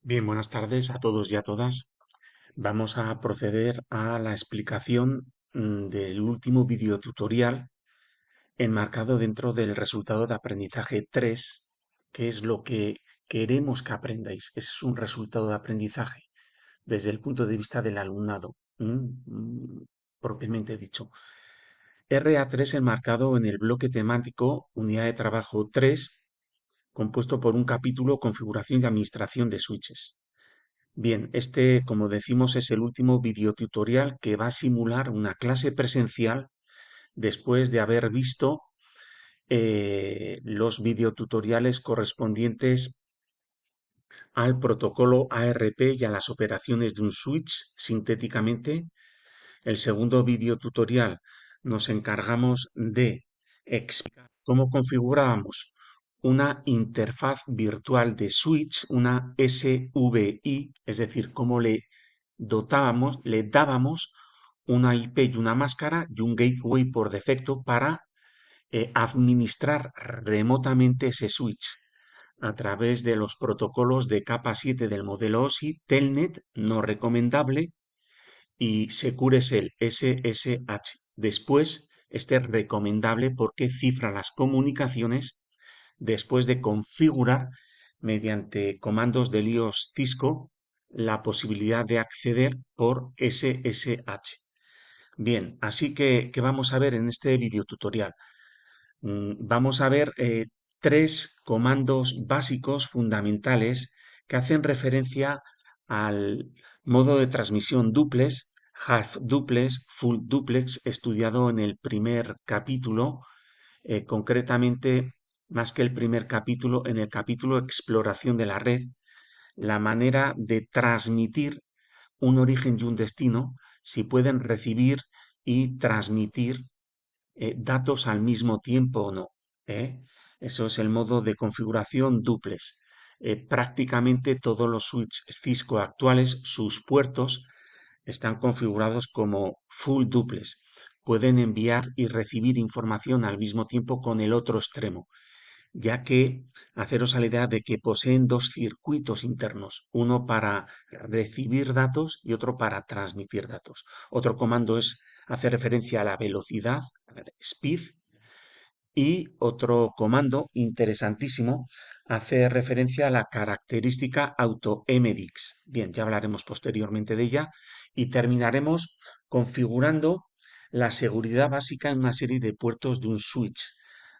Bien, buenas tardes a todos y a todas. Vamos a proceder a la explicación del último videotutorial enmarcado dentro del resultado de aprendizaje 3, que es lo que queremos que aprendáis. Ese es un resultado de aprendizaje desde el punto de vista del alumnado, propiamente dicho. RA3 enmarcado en el bloque temático Unidad de Trabajo 3, compuesto por un capítulo Configuración y Administración de Switches. Bien, este, como decimos, es el último videotutorial que va a simular una clase presencial después de haber visto los videotutoriales correspondientes al protocolo ARP y a las operaciones de un switch sintéticamente. El segundo videotutorial nos encargamos de explicar cómo configurábamos una interfaz virtual de switch, una SVI, es decir, cómo le dábamos una IP y una máscara y un gateway por defecto para administrar remotamente ese switch a través de los protocolos de capa 7 del modelo OSI, Telnet no recomendable y Secure Shell SSH. Después, este es recomendable porque cifra las comunicaciones después de configurar mediante comandos de iOS Cisco la posibilidad de acceder por SSH. Bien, así que, ¿qué vamos a ver en este videotutorial? Vamos a ver tres comandos básicos fundamentales que hacen referencia al modo de transmisión duplex, half duplex, full duplex, estudiado en el primer capítulo, concretamente más que el primer capítulo, en el capítulo Exploración de la red, la manera de transmitir un origen y un destino, si pueden recibir y transmitir datos al mismo tiempo o no. ¿eh? Eso es el modo de configuración duplex. Prácticamente todos los switches Cisco actuales, sus puertos están configurados como full duplex. Pueden enviar y recibir información al mismo tiempo con el otro extremo, ya que haceros a la idea de que poseen dos circuitos internos, uno para recibir datos y otro para transmitir datos. Otro comando hace referencia a la velocidad, speed, y otro comando interesantísimo hace referencia a la característica AutoMDix. Bien, ya hablaremos posteriormente de ella y terminaremos configurando la seguridad básica en una serie de puertos de un switch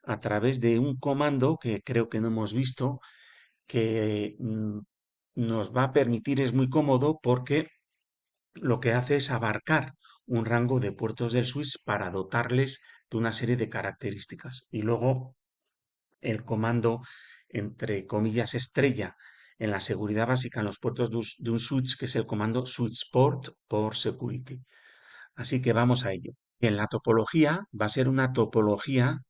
a través de un comando que creo que no hemos visto, que nos va a permitir, es muy cómodo porque lo que hace es abarcar un rango de puertos del switch para dotarles de una serie de características. Y luego el comando, entre comillas, estrella en la seguridad básica en los puertos de un switch, que es el comando switchport por security. Así que vamos a ello. En la topología va a ser una topología,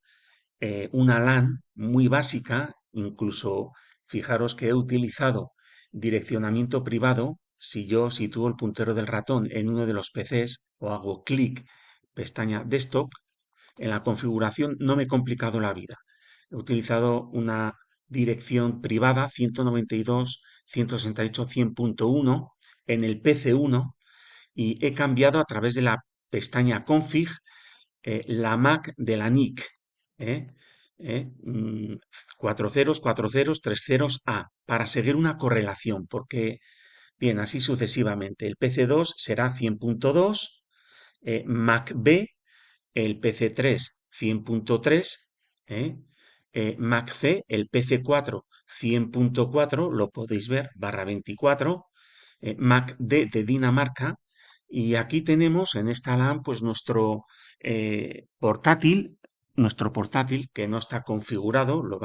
una LAN muy básica, incluso fijaros que he utilizado direccionamiento privado. Si yo sitúo el puntero del ratón en uno de los PCs o hago clic, pestaña desktop, en la configuración no me he complicado la vida. He utilizado una dirección privada 192.168.100.1 en el PC1 y he cambiado a través de la pestaña config la MAC de la NIC. ¿eh? 40, 40, 30A para seguir una correlación, porque, bien, así sucesivamente. El PC2 será 100.2, MAC B, el PC3 100.3, MAC C, el PC4 100.4, lo podéis ver, barra 24, MAC D de Dinamarca, y aquí tenemos en esta LAN pues nuestro portátil que no está configurado, lo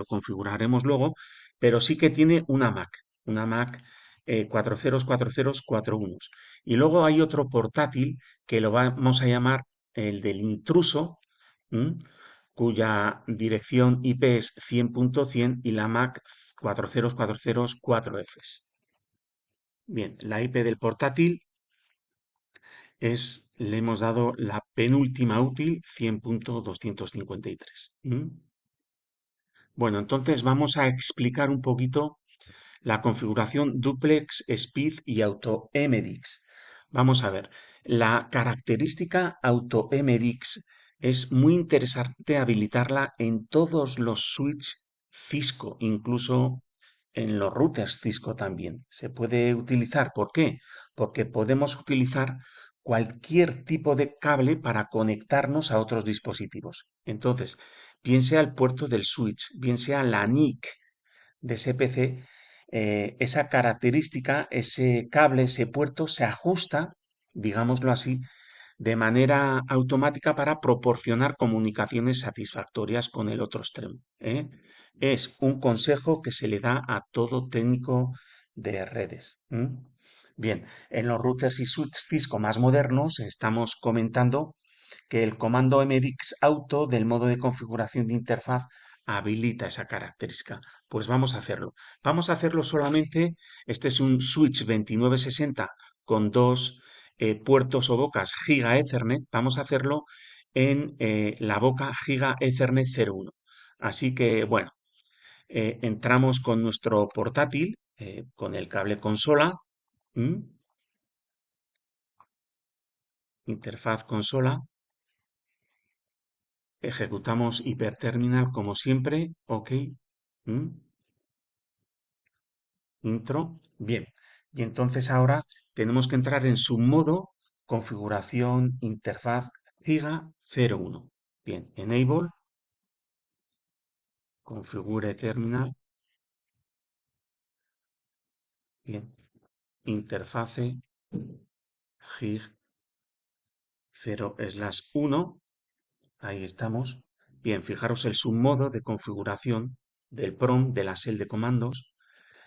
configuraremos luego, pero sí que tiene una Mac 40, 40, 41. Y luego hay otro portátil que lo vamos a llamar el del intruso, ¿m? Cuya dirección IP es 100.100 y la MAC 40404F. Bien, la IP del portátil le hemos dado la penúltima útil 100.253. Bueno, entonces vamos a explicar un poquito la configuración Duplex, Speed y AutoMDX. Vamos a ver, la característica AutoMDX es muy interesante habilitarla en todos los switches Cisco, incluso en los routers Cisco también. Se puede utilizar. ¿Por qué? Porque podemos utilizar cualquier tipo de cable para conectarnos a otros dispositivos. Entonces, bien sea el puerto del switch, bien sea la NIC de ese PC, esa característica, ese cable, ese puerto se ajusta, digámoslo así, de manera automática para proporcionar comunicaciones satisfactorias con el otro extremo, ¿eh? Es un consejo que se le da a todo técnico de redes. Bien, en los routers y switches Cisco más modernos estamos comentando que el comando MDX Auto del modo de configuración de interfaz habilita esa característica. Pues vamos a hacerlo. Vamos a hacerlo solamente, este es un switch 2960 con dos puertos o bocas Giga Ethernet, vamos a hacerlo en la boca Giga Ethernet 01. Así que, bueno, entramos con nuestro portátil, con el cable consola, ¿m? Interfaz consola, ejecutamos hiperterminal como siempre, ok, ¿m? Intro, bien. Y entonces ahora tenemos que entrar en su modo configuración interfaz Giga 01. Bien, enable, configure terminal, bien, interfase gig 0/1, ahí estamos. Bien, fijaros el submodo de configuración del PROM, de la shell de comandos.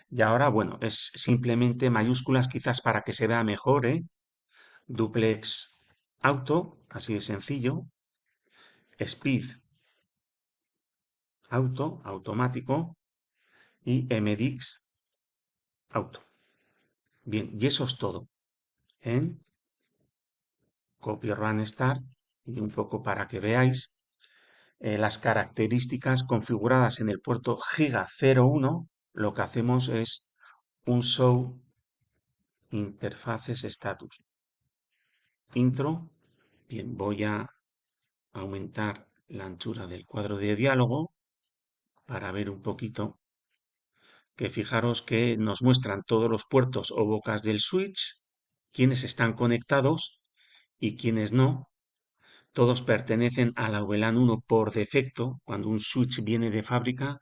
Y ahora, bueno, es simplemente mayúsculas quizás para que se vea mejor, ¿eh? Duplex auto, así de sencillo. Speed auto, automático. Y MDX auto. Bien, y eso es todo. En copy run start, y un poco para que veáis las características configuradas en el puerto Giga 01, lo que hacemos es un show interfaces status. Intro. Bien, voy a aumentar la anchura del cuadro de diálogo para ver un poquito, que fijaros que nos muestran todos los puertos o bocas del switch, quienes están conectados y quienes no. Todos pertenecen a la VLAN 1 por defecto. Cuando un switch viene de fábrica,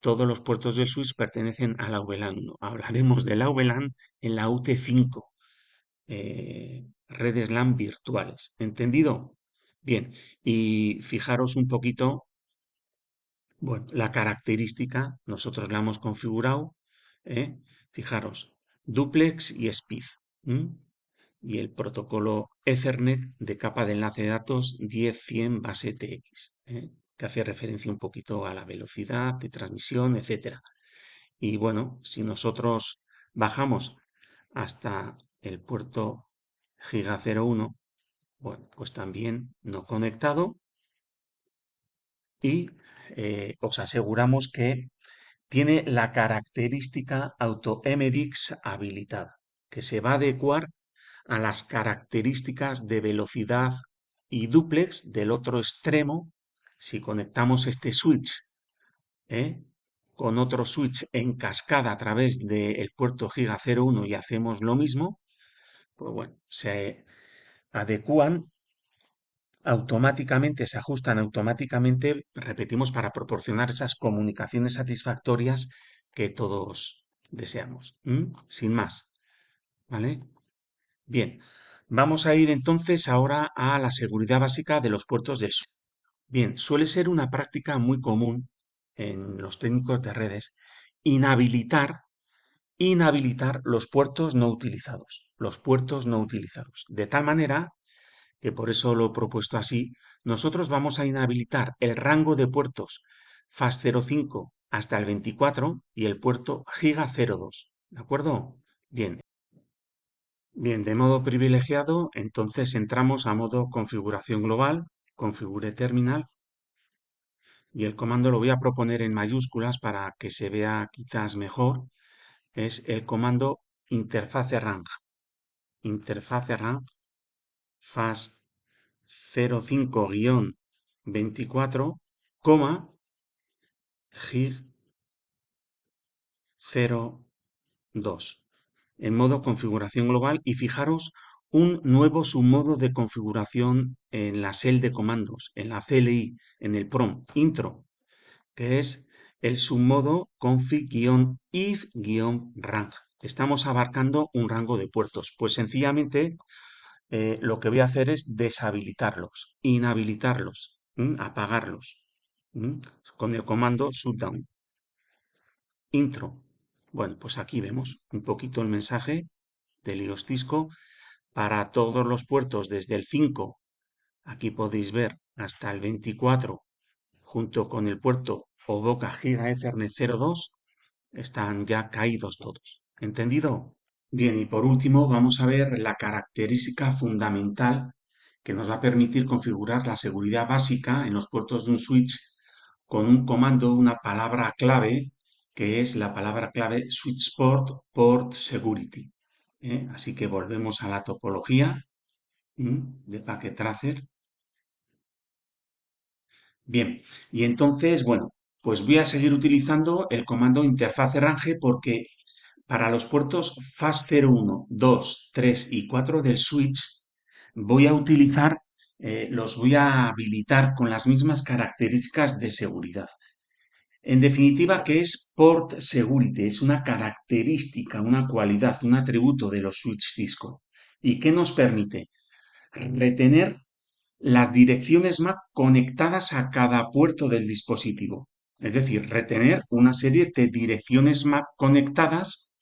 todos los puertos del switch pertenecen a la VLAN 1. Hablaremos de la VLAN en la UT5, redes LAN virtuales. ¿Entendido? Bien, y fijaros un poquito, bueno, la característica, nosotros la hemos configurado, ¿eh? Fijaros, duplex y speed, y el protocolo Ethernet de capa de enlace de datos 10.100 base TX, que hace referencia un poquito a la velocidad de transmisión, etcétera. Y bueno, si nosotros bajamos hasta el puerto Giga 01, bueno, pues también no conectado, y os aseguramos que tiene la característica AutoMDX habilitada, que se va a adecuar a las características de velocidad y duplex del otro extremo. Si conectamos este switch, ¿eh? con otro switch en cascada a través del puerto Giga 01 y hacemos lo mismo, pues bueno, se adecúan automáticamente, se ajustan automáticamente, repetimos, para proporcionar esas comunicaciones satisfactorias que todos deseamos. Sin más, ¿vale? Bien, vamos a ir entonces ahora a la seguridad básica de los puertos del switch. Bien, suele ser una práctica muy común en los técnicos de redes inhabilitar los puertos no utilizados, de tal manera que por eso lo he propuesto así, nosotros vamos a inhabilitar el rango de puertos FAS05 hasta el 24 y el puerto Giga 02, ¿de acuerdo? Bien, bien, de modo privilegiado, entonces entramos a modo configuración global, configure terminal, y el comando lo voy a proponer en mayúsculas para que se vea quizás mejor. es el comando interface range. Interface range fas 05-24, gig 02 en modo configuración global y fijaros un nuevo submodo de configuración en la shell de comandos, en la CLI, en el prompt intro, que es el submodo config-if-range. Estamos abarcando un rango de puertos. Pues sencillamente lo que voy a hacer es deshabilitarlos, inhabilitarlos, apagarlos, con el comando shutdown. Intro. Bueno, pues aquí vemos un poquito el mensaje del iOS Cisco para todos los puertos desde el 5, aquí podéis ver, hasta el 24, junto con el puerto o boca Giga Ethernet 02, están ya caídos todos. ¿Entendido? Bien, y por último vamos a ver la característica fundamental que nos va a permitir configurar la seguridad básica en los puertos de un switch con un comando, una palabra clave, que es la palabra clave switchport port security. Así que volvemos a la topología de Packet Tracer. Bien, y entonces, bueno, pues voy a seguir utilizando el comando interfaz range porque para los puertos FAS01, 2, 3 y 4 del switch voy a utilizar, los voy a habilitar con las mismas características de seguridad. En definitiva, ¿qué es Port Security? Es una característica, una cualidad, un atributo de los switch Cisco. ¿Y qué nos permite? Retener las direcciones MAC conectadas a cada puerto del dispositivo. Es decir, retener una serie de direcciones MAC conectadas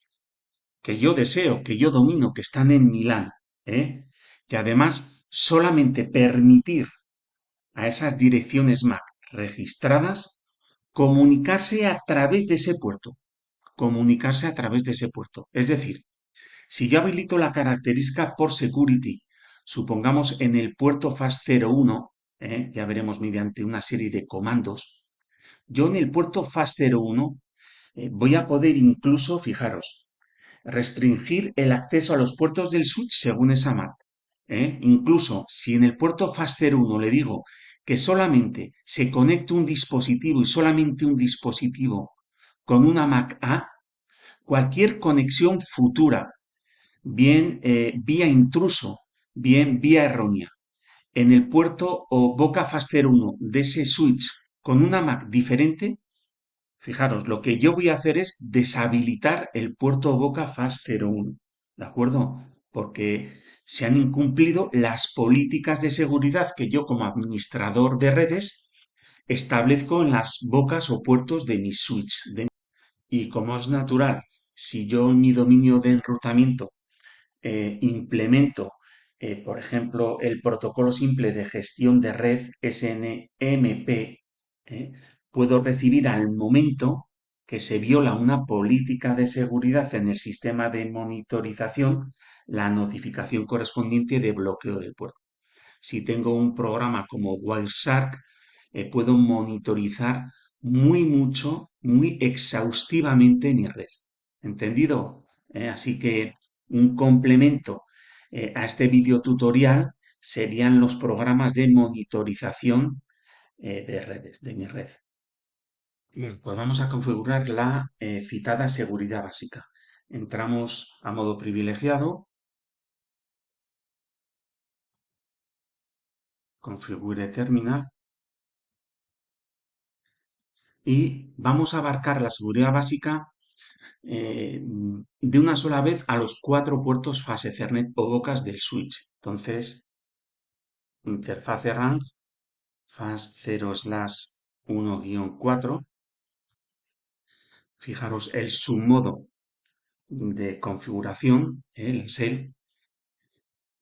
que yo deseo, que yo domino, que están en Milán. Y además, solamente permitir a esas direcciones MAC registradas comunicarse a través de ese puerto. Comunicarse a través de ese puerto. Es decir, si yo habilito la característica por security, supongamos en el puerto FAS01, ya veremos mediante una serie de comandos, yo en el puerto FAS01 voy a poder incluso, fijaros, restringir el acceso a los puertos del switch según esa MAC. Incluso si en el puerto FAS01 le digo que solamente se conecte un dispositivo y solamente un dispositivo con una MAC A, cualquier conexión futura bien vía intruso, bien vía errónea, en el puerto o boca FAS01 de ese switch con una MAC diferente, fijaros, lo que yo voy a hacer es deshabilitar el puerto o boca FAS01, ¿de acuerdo? Porque se han incumplido las políticas de seguridad que yo como administrador de redes establezco en las bocas o puertos de mis switch. Y como es natural, si yo en mi dominio de enrutamiento implemento, por ejemplo, el protocolo simple de gestión de red SNMP, puedo recibir al momento que se viola una política de seguridad en el sistema de monitorización la notificación correspondiente de bloqueo del puerto. Si tengo un programa como Wireshark, puedo monitorizar muy exhaustivamente mi red. ¿Entendido? Así que un complemento a este video tutorial serían los programas de monitorización de redes, de mi red. Bien, pues vamos a configurar la citada seguridad básica. Entramos a modo privilegiado, configure terminal y vamos a abarcar la seguridad básica de una sola vez a los 4 puertos fase Ethernet o bocas del switch. Entonces, interfaz range fas0/1-4. Fijaros el submodo de configuración, el shell.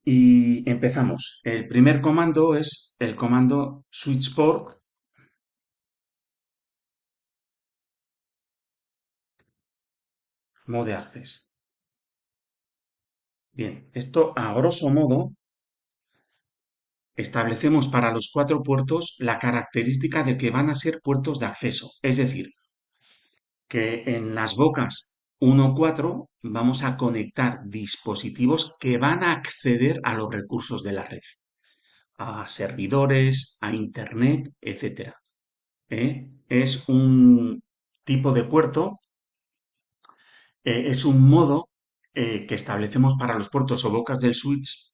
Y empezamos. El primer comando es el comando switchport mode access. Bien, esto a grosso modo establecemos para los 4 puertos la característica de que van a ser puertos de acceso. Es decir, que en las bocas 1.4 vamos a conectar dispositivos que van a acceder a los recursos de la red, a servidores, a Internet, etcétera. Es un tipo de puerto, es un modo que establecemos para los puertos o bocas del switch,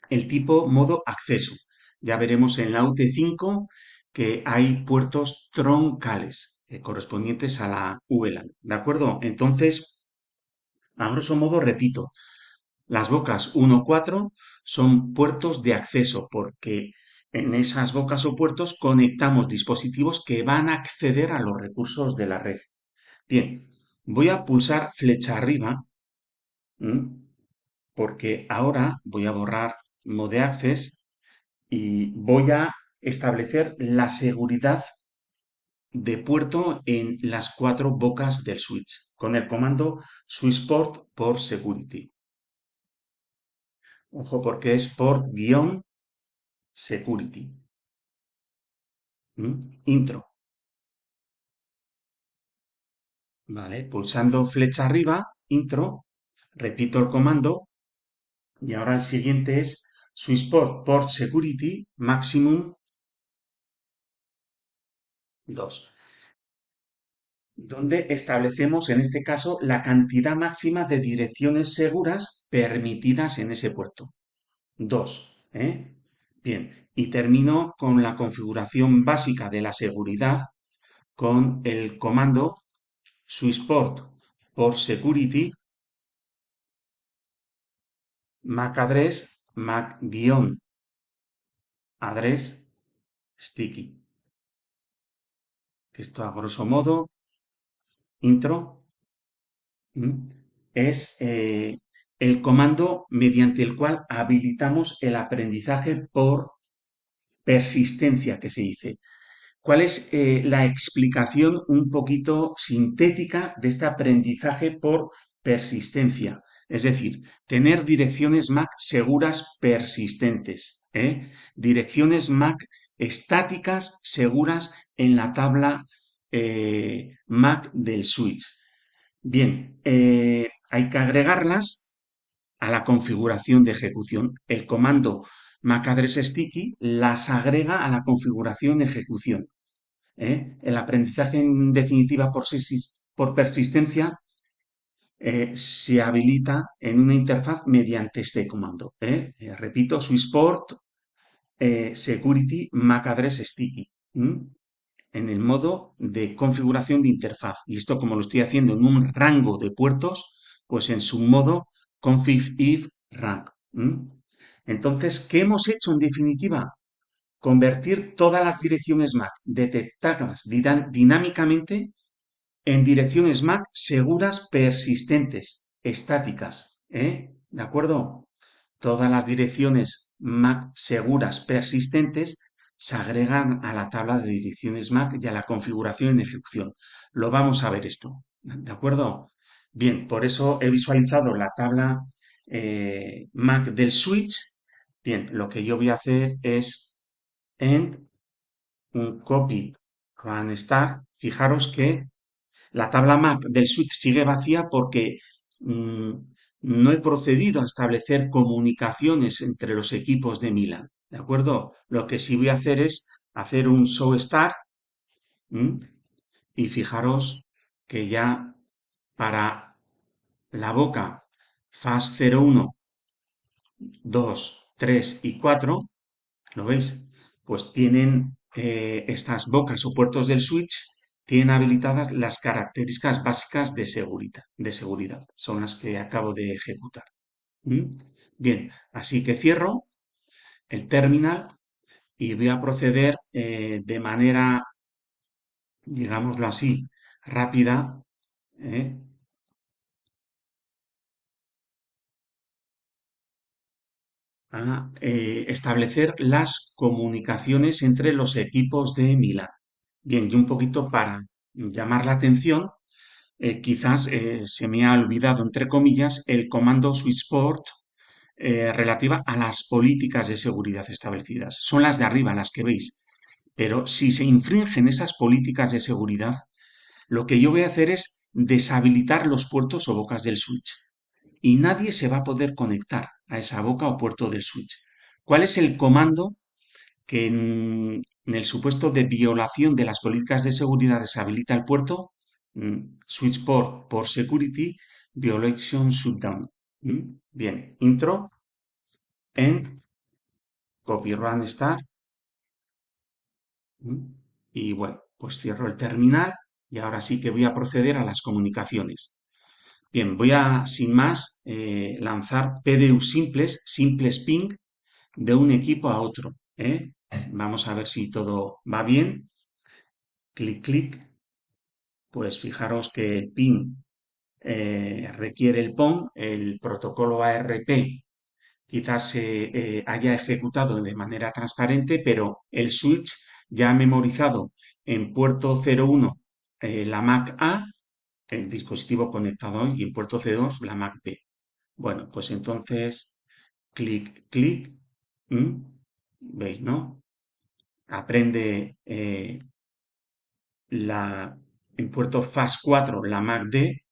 el tipo modo acceso. Ya veremos en la UT5 que hay puertos troncales correspondientes a la VLAN, ¿de acuerdo? Entonces, a grosso modo, repito, las bocas 1.4 son puertos de acceso porque en esas bocas o puertos conectamos dispositivos que van a acceder a los recursos de la red. Bien, voy a pulsar flecha arriba, porque ahora voy a borrar Mode Access y voy a establecer la seguridad de puerto en las 4 bocas del switch con el comando switchport por security. Ojo porque es port guión security. Intro. Vale, pulsando flecha arriba, intro, repito el comando y ahora el siguiente es switchport port security maximum 2, donde establecemos en este caso la cantidad máxima de direcciones seguras permitidas en ese puerto. 2. Bien, y termino con la configuración básica de la seguridad con el comando switchport por security MAC address MAC-address sticky. Esto a grosso modo, intro, es el comando mediante el cual habilitamos el aprendizaje por persistencia, que se dice. ¿Cuál es la explicación un poquito sintética de este aprendizaje por persistencia? Es decir, tener direcciones MAC seguras persistentes, direcciones MAC estáticas seguras en la tabla MAC del switch. Bien, hay que agregarlas a la configuración de ejecución. El comando MAC-address-sticky las agrega a la configuración de ejecución. El aprendizaje en definitiva por persistencia se habilita en una interfaz mediante este comando. Repito, switchport security MAC address sticky en el modo de configuración de interfaz. Y esto, como lo estoy haciendo en un rango de puertos, pues en su modo config if rank. Entonces, ¿qué hemos hecho en definitiva? Convertir todas las direcciones MAC detectadas dinámicamente en direcciones MAC seguras persistentes, estáticas. ¿De acuerdo? Todas las direcciones MAC seguras persistentes se agregan a la tabla de direcciones MAC y a la configuración en ejecución. Lo vamos a ver esto. ¿De acuerdo? Bien, por eso he visualizado la tabla MAC del switch. Bien, lo que yo voy a hacer es en un copy run start. Fijaros que la tabla MAC del switch sigue vacía porque no he procedido a establecer comunicaciones entre los equipos de Milan. ¿De acuerdo? Lo que sí voy a hacer es hacer un show start y fijaros que ya para la boca fast 01, 2, 3 y 4, ¿lo veis? Pues tienen estas bocas o puertos del switch, tienen habilitadas las características básicas de seguridad. Son las que acabo de ejecutar. Bien, así que cierro el terminal y voy a proceder de manera, digámoslo así, rápida, ¿eh? A establecer las comunicaciones entre los equipos de Milán. Bien, y un poquito para llamar la atención, quizás se me ha olvidado, entre comillas, el comando switchport relativa a las políticas de seguridad establecidas. Son las de arriba, las que veis. Pero si se infringen esas políticas de seguridad, lo que yo voy a hacer es deshabilitar los puertos o bocas del switch. Y nadie se va a poder conectar a esa boca o puerto del switch. ¿Cuál es el comando que en el supuesto de violación de las políticas de seguridad deshabilita el puerto? Switch port por security violation shutdown. Bien, intro en copy run start. Y bueno, pues cierro el terminal y ahora sí que voy a proceder a las comunicaciones. Bien, voy a, sin más, lanzar PDU simples ping de un equipo a otro. Vamos a ver si todo va bien. Clic, clic. Pues fijaros que el ping requiere el PON, el protocolo ARP quizás se haya ejecutado de manera transparente, pero el switch ya ha memorizado en puerto 01 la MAC A, el dispositivo conectado, y en puerto C2 la MAC B. Bueno, pues entonces, clic, clic, ¿veis, no? Aprende en puerto FAS4 la MAC D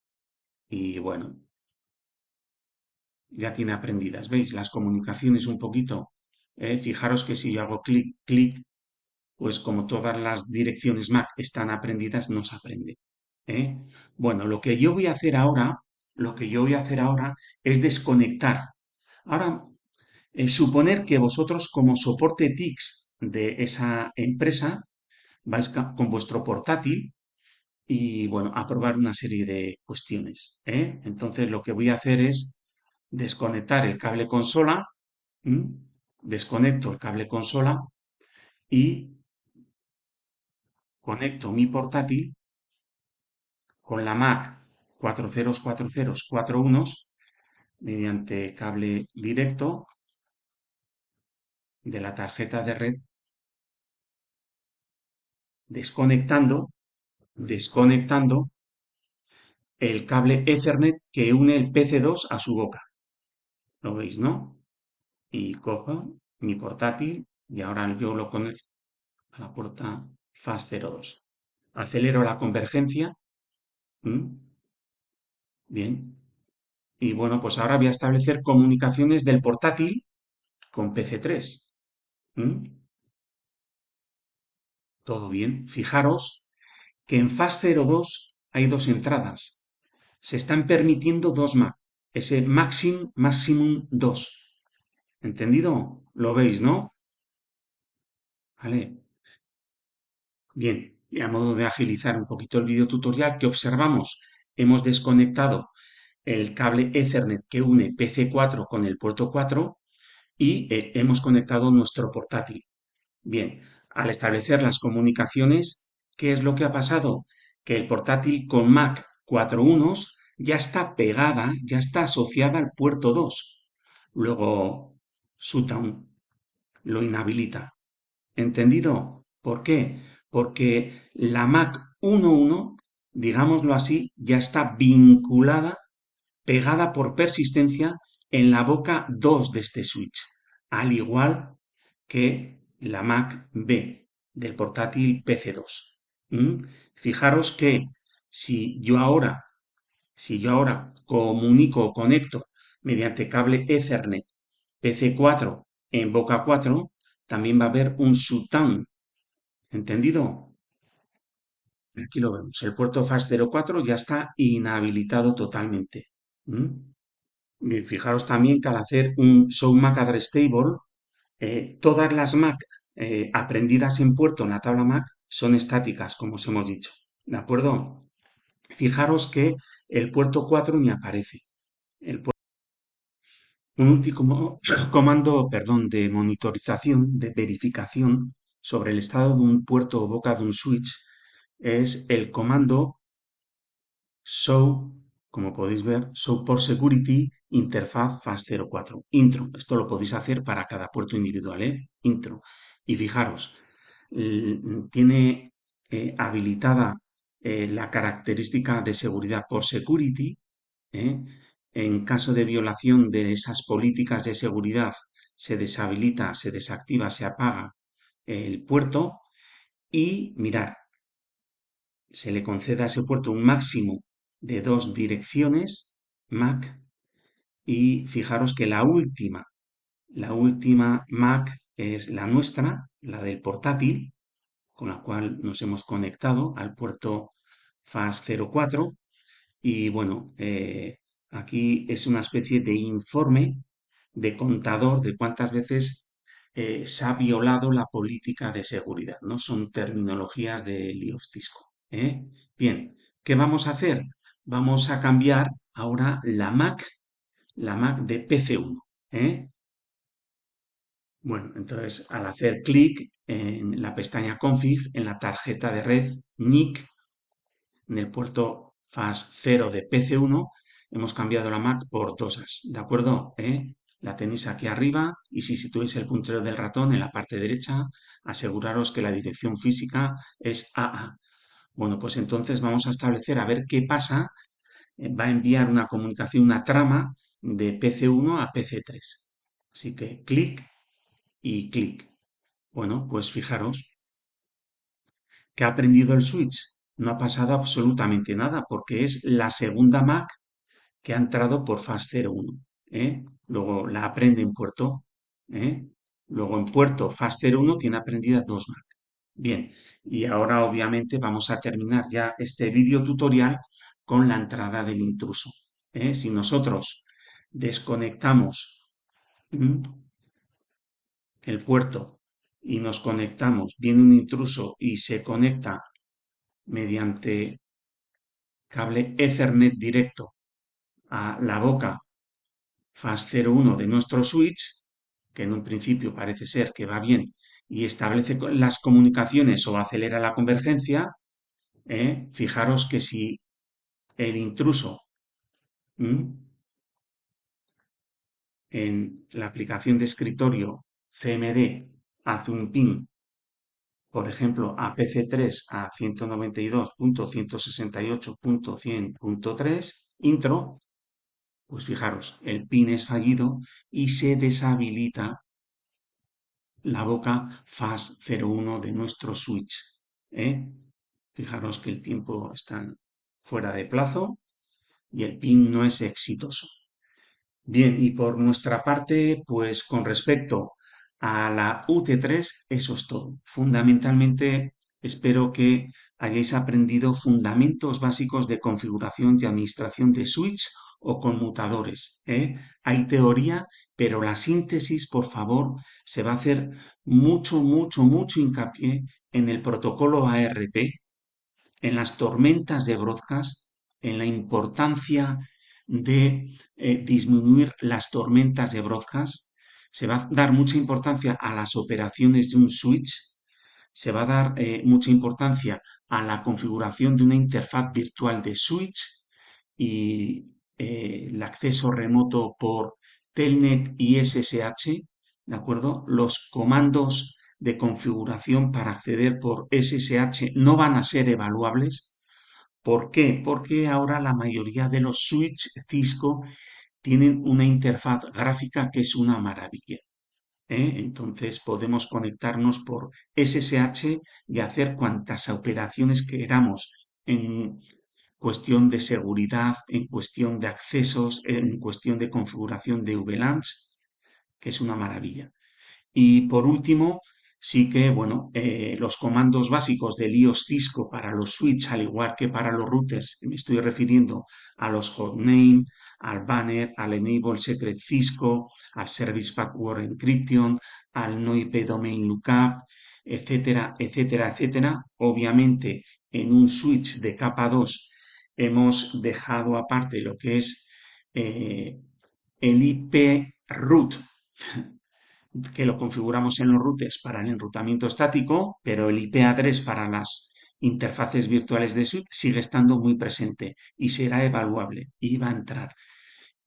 y bueno, ya tiene aprendidas. ¿Veis? Las comunicaciones un poquito. Fijaros que si yo hago clic, clic, pues como todas las direcciones MAC están aprendidas, no se aprende. ¿eh? Bueno, lo que yo voy a hacer ahora es desconectar. Ahora, suponer que vosotros como soporte TICS de esa empresa vais con vuestro portátil y bueno, a probar una serie de cuestiones. Entonces lo que voy a hacer es desconectar el cable consola, ¿m? Desconecto el cable consola y conecto mi portátil con la MAC 404041 mediante cable directo de la tarjeta de red, desconectando el cable Ethernet que une el PC2 a su boca. ¿Lo veis, no? Y cojo mi portátil y ahora yo lo conecto a la puerta FAS02. Acelero la convergencia. Bien. Y bueno, pues ahora voy a establecer comunicaciones del portátil con PC3. Todo bien. Fijaros que en FAS02 hay dos entradas. Se están permitiendo dos MAC. Ese maximum 2. ¿Entendido? Lo veis, ¿no? Vale. Bien, y a modo de agilizar un poquito el video tutorial, ¿qué observamos? Hemos desconectado el cable Ethernet que une PC4 con el puerto 4 y hemos conectado nuestro portátil. Bien, al establecer las comunicaciones, ¿qué es lo que ha pasado? Que el portátil con MAC 4 unos ya está pegada, ya está asociada al puerto 2. Luego, Shutdown lo inhabilita. ¿Entendido? ¿Por qué? Porque la MAC 1.1, digámoslo así, ya está vinculada, pegada por persistencia en la boca 2 de este switch, al igual que la MAC B del portátil PC2. Fijaros que si yo ahora, si yo ahora comunico o conecto mediante cable Ethernet PC4 en boca 4, también va a haber un shutdown. ¿Entendido? Aquí lo vemos. El puerto FAS04 ya está inhabilitado totalmente. Bien, fijaros también que al hacer un show MAC address table, todas las MAC aprendidas en puerto en la tabla MAC son estáticas, como os hemos dicho. ¿De acuerdo? Fijaros que el puerto 4 ni aparece. Un último comando, perdón, de monitorización, de verificación sobre el estado de un puerto o boca de un switch es el comando show, como podéis ver, show por security interfaz FAS04. Intro. Esto lo podéis hacer para cada puerto individual, Intro. Y fijaros, tiene habilitada la característica de seguridad por security. ¿eh? En caso de violación de esas políticas de seguridad, se deshabilita, se desactiva, se apaga el puerto y mirar, se le concede a ese puerto un máximo de dos direcciones MAC y fijaros que la última MAC es la nuestra, la del portátil, con la cual nos hemos conectado al puerto FAS04 y bueno, aquí es una especie de informe de contador de cuántas veces se ha violado la política de seguridad, ¿no? Son terminologías de Lioftisco, ¿eh? Bien, ¿qué vamos a hacer? Vamos a cambiar ahora la Mac de PC1, ¿eh? Bueno, entonces al hacer clic en la pestaña Config, en la tarjeta de red NIC, en el puerto FAS0 de PC1, hemos cambiado la Mac por DOSAS, ¿de acuerdo? La tenéis aquí arriba y si situáis el puntero del ratón en la parte derecha, aseguraros que la dirección física es AA. Bueno, pues entonces vamos a establecer a ver qué pasa. Va a enviar una comunicación, una trama de PC1 a PC3. Así que clic y clic. Bueno, pues fijaros que ha prendido el switch. No ha pasado absolutamente nada porque es la segunda Mac que ha entrado por FAS01. ¿Eh? Luego la aprende en puerto. ¿Eh? Luego en puerto FAS01 tiene aprendidas dos Mac. Bien, y ahora obviamente vamos a terminar ya este vídeo tutorial con la entrada del intruso. Si nosotros desconectamos el puerto y nos conectamos, viene un intruso y se conecta mediante cable Ethernet directo a la boca FAS01 de nuestro switch, que en un principio parece ser que va bien y establece las comunicaciones o acelera la convergencia, fijaros que si el intruso en la aplicación de escritorio CMD hace un ping, por ejemplo, a PC3 a 192.168.100.3 intro, pues fijaros, el pin es fallido y se deshabilita la boca FAS01 de nuestro switch. ¿eh? Fijaros que el tiempo está fuera de plazo y el pin no es exitoso. Bien, y por nuestra parte, pues con respecto a la UT3, eso es todo. Fundamentalmente, espero que hayáis aprendido fundamentos básicos de configuración y administración de switch o conmutadores. Hay teoría, pero la síntesis, por favor, se va a hacer mucho, mucho, mucho hincapié en el protocolo ARP, en las tormentas de broadcast, en la importancia de disminuir las tormentas de broadcast. Se va a dar mucha importancia a las operaciones de un switch. Se va a dar mucha importancia a la configuración de una interfaz virtual de switch y el acceso remoto por Telnet y SSH, ¿de acuerdo? Los comandos de configuración para acceder por SSH no van a ser evaluables. ¿Por qué? Porque ahora la mayoría de los switch Cisco tienen una interfaz gráfica que es una maravilla. Entonces podemos conectarnos por SSH y hacer cuantas operaciones queramos en cuestión de seguridad, en cuestión de accesos, en cuestión de configuración de VLANs, que es una maravilla. Y por último, sí que, bueno, los comandos básicos del iOS Cisco para los switch, al igual que para los routers, me estoy refiriendo a los hotname, al banner, al enable secret Cisco, al service password encryption, al no IP domain lookup, etcétera, etcétera, etcétera. Obviamente, en un switch de capa 2 hemos dejado aparte lo que es el IP root, que lo configuramos en los routers para el enrutamiento estático, pero el IP-adress para las interfaces virtuales de suite sigue estando muy presente y será evaluable y va a entrar.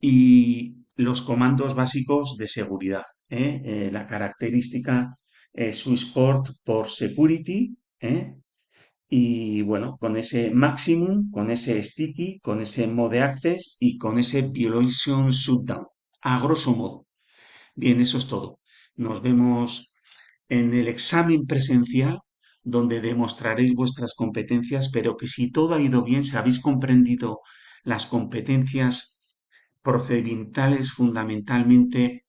Y los comandos básicos de seguridad, la característica Swissport por security, y bueno, con ese maximum, con ese sticky, con ese mode access y con ese violation shutdown, a grosso modo. Bien, eso es todo. Nos vemos en el examen presencial, donde demostraréis vuestras competencias, pero que si todo ha ido bien, si habéis comprendido las competencias procedimentales, fundamentalmente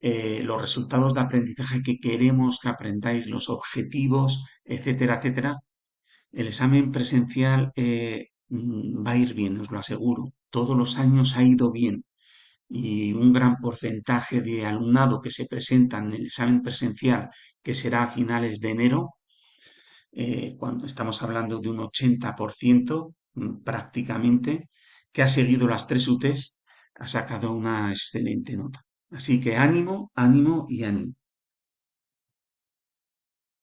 los resultados de aprendizaje que queremos que aprendáis, los objetivos, etcétera, etcétera. El examen presencial va a ir bien, os lo aseguro. Todos los años ha ido bien y un gran porcentaje de alumnado que se presenta en el examen presencial, que será a finales de enero, cuando estamos hablando de un 80% prácticamente, que ha seguido las tres UTES, ha sacado una excelente nota. Así que ánimo, ánimo y ánimo.